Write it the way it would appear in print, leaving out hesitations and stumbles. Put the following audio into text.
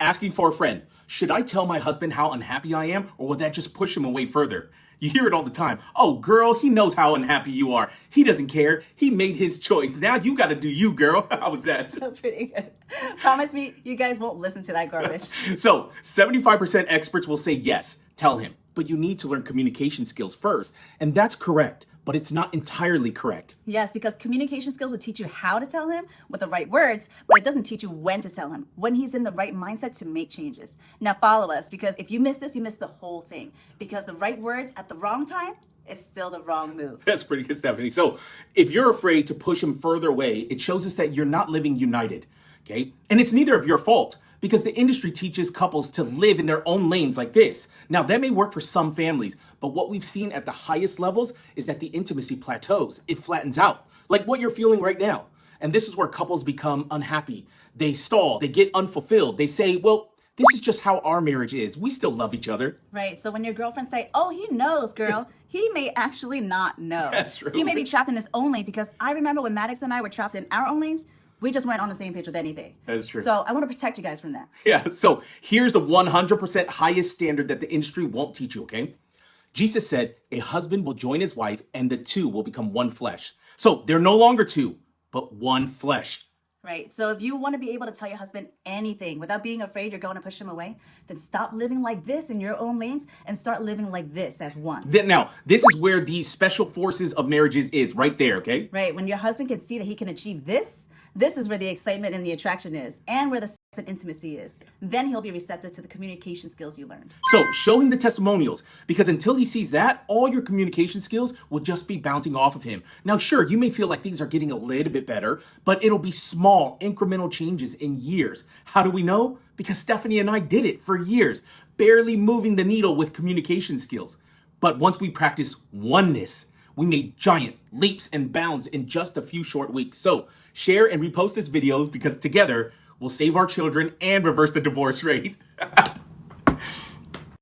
asking for a friend. Should I tell my husband how unhappy I am, or will that just push him away further? You hear it all the time. Oh, girl, he knows how unhappy you are. He doesn't care. He made his choice. Now you got to do you, girl. How was that? That's pretty good. Promise me you guys won't listen to that garbage. So 75% experts will say yes, tell him. But you need to learn communication skills first. And that's correct, but it's not entirely correct. Yes, because communication skills will teach you how to tell him with the right words, but it doesn't teach you when to tell him, when he's in the right mindset to make changes. Now follow us, because if you miss this, you miss the whole thing. Because the right words at the wrong time is still the wrong move. That's pretty good, Stephanie. So if you're afraid to push him further away, it shows us that you're not living united, okay? And it's neither of your fault, because the industry teaches couples to live in their own lanes like this. Now, that may work for some families, but what we've seen at the highest levels is that the intimacy plateaus. It flattens out, like what you're feeling right now. And this is where couples become unhappy. They stall, they get unfulfilled. They say, well, this is just how our marriage is. We still love each other. Right, so when your girlfriend say, oh, he knows, girl, he may actually not know. That's true. He may be trapped in his own lane, because I remember when Maddox and I were trapped in our own lanes, we just weren't on the same page with anything. That's true. So I want to protect you guys from that. Yeah, so here's the 100% highest standard that the industry won't teach you, okay? Jesus said, a husband will join his wife and the two will become one flesh. So they're no longer two, but one flesh. Right, so if you want to be able to tell your husband anything without being afraid you're going to push him away, then stop living like this in your own lanes and start living like this as one. Now, this is where the special forces of marriages is, right there, okay? Right, when your husband can see that he can achieve this is where the excitement and the attraction is, and where the sex and intimacy is. Then he'll be receptive to the communication skills you learned. So show him the testimonials, because until he sees that, all your communication skills will just be bouncing off of him. Now, sure, you may feel like things are getting a little bit better, but it'll be small, incremental changes in years. How do we know? Because Stephanie and I did it for years, barely moving the needle with communication skills. But once we practiced oneness, we made giant leaps and bounds in just a few short weeks. So share and repost this video, because together we'll save our children and reverse the divorce rate.